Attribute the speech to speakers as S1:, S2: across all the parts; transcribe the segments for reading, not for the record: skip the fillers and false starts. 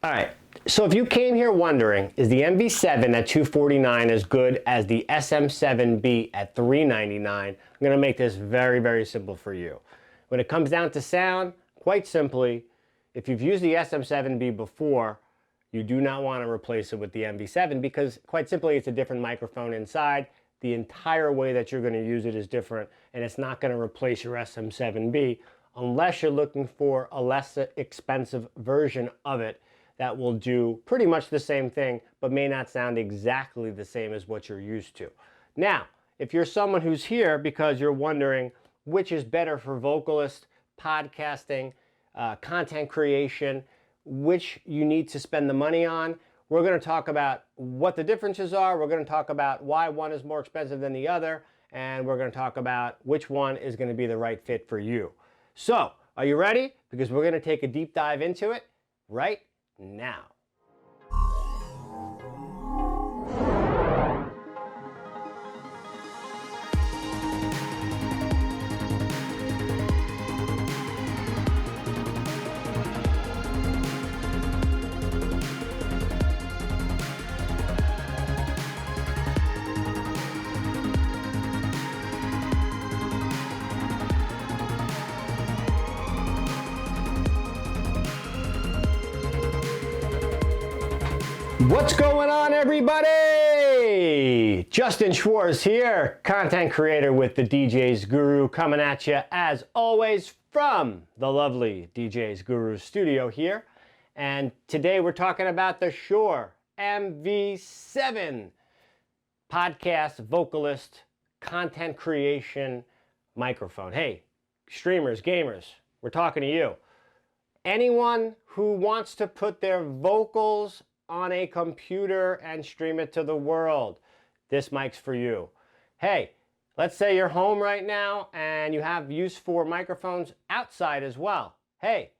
S1: All right, so if you came here wondering, is the MV7 at $249 as good as the SM7B at $399? I'm gonna make this very, very simple for you. When it comes down to sound, quite simply, if you've used the SM7B before, you do not want to replace it with the MV7 because quite simply it's a different microphone inside. The entire way that you're going to use it is different, and it's not going to replace your SM7B unless you're looking for a less expensive version of it that will do pretty much the same thing but may not sound exactly the same as what you're used to. Now, if you're someone who's here because you're wondering which is better for vocalists, podcasting, content creation, which you need to spend the money on, we're going to talk about what the differences are, we're going to talk about why one is more expensive than the other, and we're going to talk about which one is going to be the right fit for you. So, are you ready? Because we're going to take a deep dive into it right now. What's going on, everybody? Justin Schwartz here, content creator with the DJs Guru, coming at you as always from the lovely DJs Guru studio here. And today we're talking about the Shure MV7 podcast vocalist content creation microphone. Hey, streamers, gamers, we're talking to you. Anyone who wants to put their vocals on a computer and stream it to the world, this mic's for you. Hey, let's say you're home right now and you have use for microphones outside as well. Hey,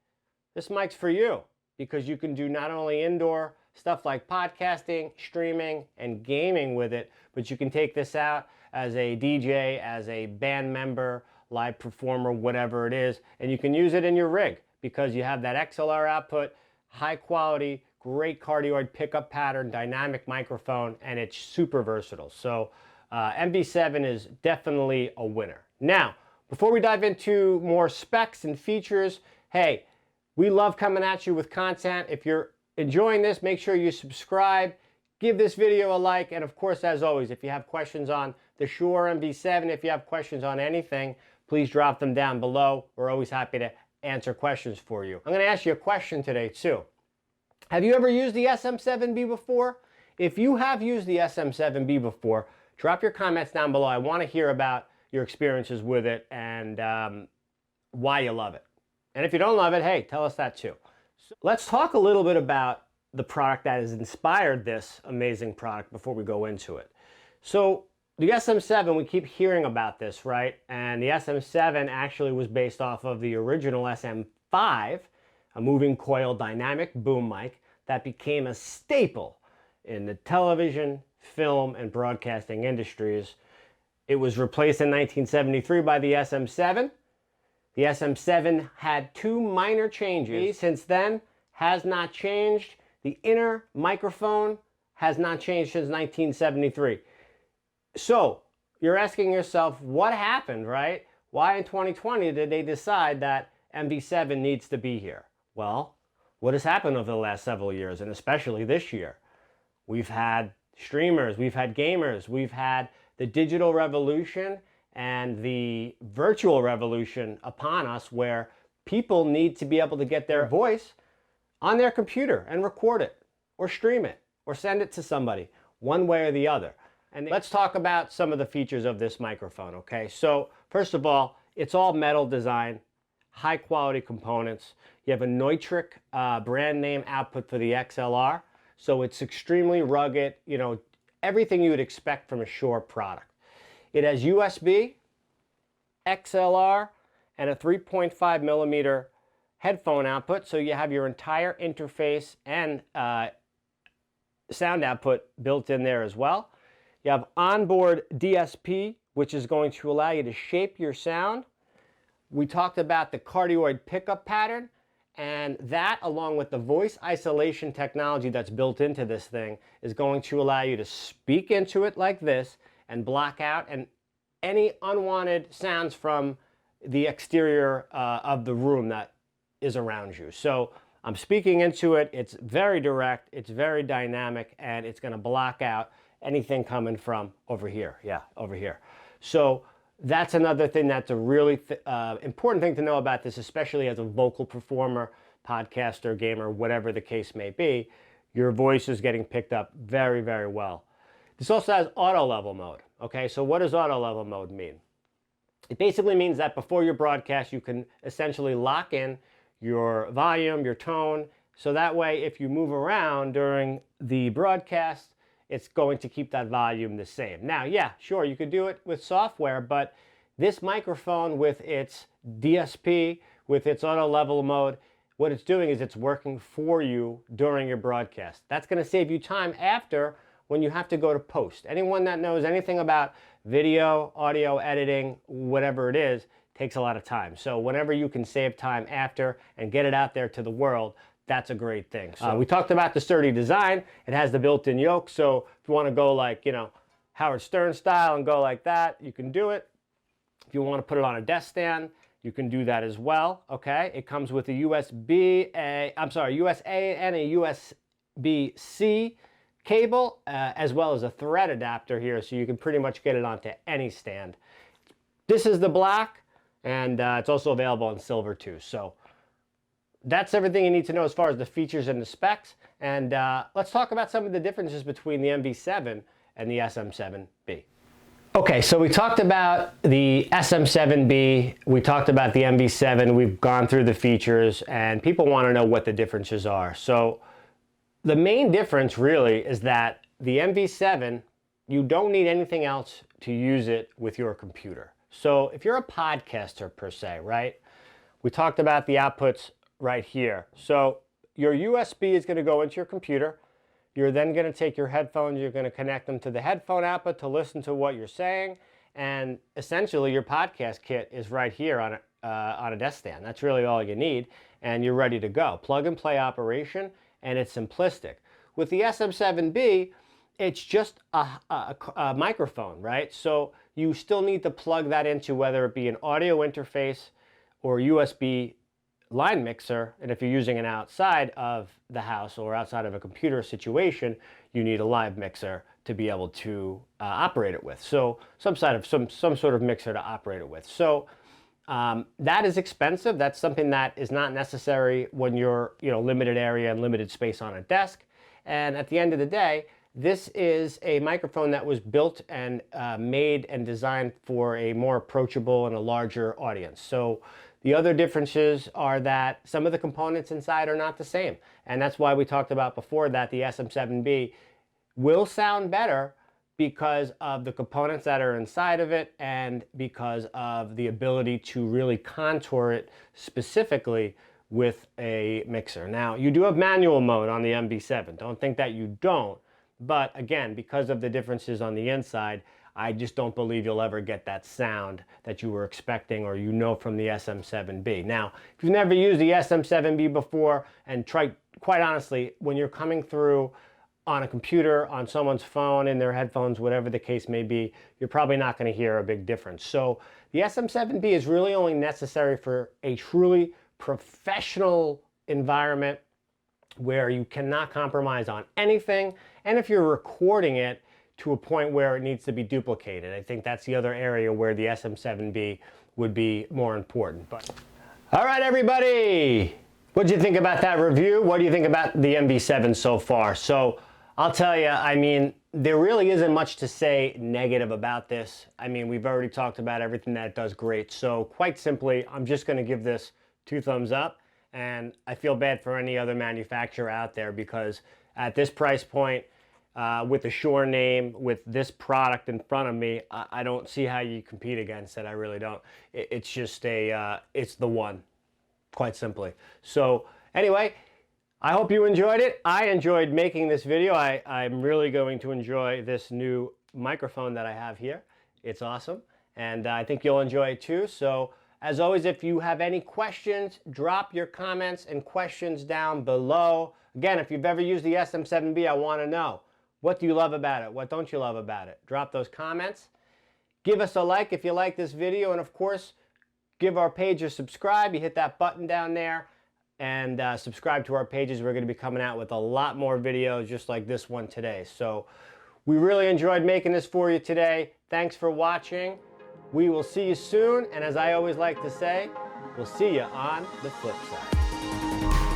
S1: this mic's for you because you can do not only indoor stuff like podcasting, streaming, and gaming with it, but you can take this out as a DJ, as a band member, live performer, whatever it is, and you can use it in your rig because you have that XLR output, high quality, great cardioid pickup pattern, dynamic microphone, and it's super versatile. So MV7 is definitely a winner. Now, before we dive into more specs and features, hey, we love coming at you with content. If you're enjoying this, make sure you subscribe, give this video a like, and of course, as always, if you have questions on the Shure MV7, if you have questions on anything, please drop them down below. We're always happy to answer questions for you. I'm gonna ask you a question today too. Have you ever used the SM7B before? If you have used the SM7B before, drop your comments down below. I want to hear about your experiences with it and why you love it. And if you don't love it, hey, tell us that too. So let's talk a little bit about the product that has inspired this amazing product before we go into it. So the SM7, we keep hearing about this, right? And the SM7 actually was based off of the original SM5, a moving coil dynamic boom mic that became a staple in the television, film, and broadcasting industries. It was replaced in 1973 by the SM7. The SM7 had two minor changes. Since then, has not changed. The inner microphone has not changed since 1973. So, you're asking yourself, what happened, right? Why in 2020 did they decide that MV7 needs to be here? Well, what has happened over the last several years, and especially this year? We've had streamers, we've had gamers, we've had the digital revolution and the virtual revolution upon us where people need to be able to get their voice on their computer and record it, or stream it, or send it to somebody, one way or the other. And let's talk about some of the features of this microphone, okay? So, first of all, it's all metal design, high quality components. You have a Neutrik brand name output for the XLR, so it's extremely rugged, you know, everything you would expect from a Shure product. It has USB, XLR, and a 3.5 millimeter headphone output, so you have your entire interface and sound output built in there as well. You have onboard DSP, which is going to allow you to shape your sound. We talked about the cardioid pickup pattern, And that, along with the voice isolation technology that's built into this thing, is going to allow you to speak into it like this and block out any unwanted sounds from the exterior of the room that is around you. So I'm speaking into it. It's very direct, it's very dynamic, and it's going to block out anything coming from over here. Yeah, over here. So that's another thing that's a really important thing to know about this, especially as a vocal performer, podcaster, gamer, whatever the case may be. Your voice is getting picked up very, very well. This also has auto level mode. Okay, so what does auto level mode mean? It basically means that before your broadcast, you can essentially lock in your volume, your tone, so that way if you move around during the broadcast, it's going to keep that volume the same. Now, yeah, sure, you could do it with software, but this microphone with its DSP, with its auto level mode, what it's doing is it's working for you during your broadcast. That's going to save you time after when you have to go to post. Anyone that knows anything about video, audio editing, whatever it is, takes a lot of time. So whenever you can save time after and get it out there to the world, that's a great thing. So we talked about the sturdy design. It has the built-in yoke, so if you want to go like, Howard Stern style and go like that, you can do it. If you want to put it on a desk stand, you can do that as well, okay? It comes with a USA and a USB-C cable, as well as a thread adapter here, so you can pretty much get it onto any stand. This is the black, and it's also available in silver too. So that's everything you need to know as far as the features and the specs. And let's talk about some of the differences between the MV7 and the SM7B. Okay, so we talked about the SM7B, we talked about the MV7, we've gone through the features, and people want to know what the differences are. So the main difference really is that the MV7, you don't need anything else to use it with your computer. So if you're a podcaster per se, right? We talked about the outputs right here. So your USB is going to go into your computer. You're then going to take your headphones, you're going to connect them to the headphone output to listen to what you're saying, and essentially your podcast kit is right here on a desk stand. That's really all you need, and you're ready to go. Plug and play operation, and it's simplistic. With the SM7B, it's just a microphone, right? So you still need to plug that into whether it be an audio interface or USB line mixer, and if you're using it outside of the house or outside of a computer situation, you need a live mixer to be able to operate it with. So some sort of mixer to operate it with. So that is expensive. That's something that is not necessary when you're limited area and limited space on a desk. And at the end of the day, this is a microphone that was built and made and designed for a more approachable and a larger audience. So the other differences are that some of the components inside are not the same. And that's why we talked about before that the SM7B will sound better because of the components that are inside of it and because of the ability to really contour it specifically with a mixer. Now, you do have manual mode on the MV7. Don't think that you don't. But again, because of the differences on the inside, I just don't believe you'll ever get that sound that you were expecting or from the SM7B. Now, if you've never used the SM7B before, and quite honestly, when you're coming through on a computer, on someone's phone, in their headphones, whatever the case may be, you're probably not going to hear a big difference. So the SM7B is really only necessary for a truly professional environment where you cannot compromise on anything, and if you're recording it to a point where it needs to be duplicated. I think that's the other area where the SM7B would be more important. But all right, everybody, what do you think about that review? What do you think about the MV7 so far? So I'll tell you, there really isn't much to say negative about this. We've already talked about everything that it does great. So quite simply, I'm just going to give this 2 thumbs up. And I feel bad for any other manufacturer out there because at this price point, with the Shure name, with this product in front of me, I don't see how you compete against it. I really don't. It's just it's the one, quite simply. So anyway, I hope you enjoyed it. I enjoyed making this video. I'm really going to enjoy this new microphone that I have here. It's awesome. And I think you'll enjoy it too. So As always, if you have any questions, drop your comments and questions down below. Again, if you've ever used the SM7B, I want to know, what do you love about it? What don't you love about it? Drop those comments. Give us a like if you like this video, and of course, give our page a subscribe. You hit that button down there and subscribe to our pages. We're going to be coming out with a lot more videos just like this one today. So we really enjoyed making this for you today. Thanks for watching. We will see you soon, and as I always like to say, we'll see you on the flip side.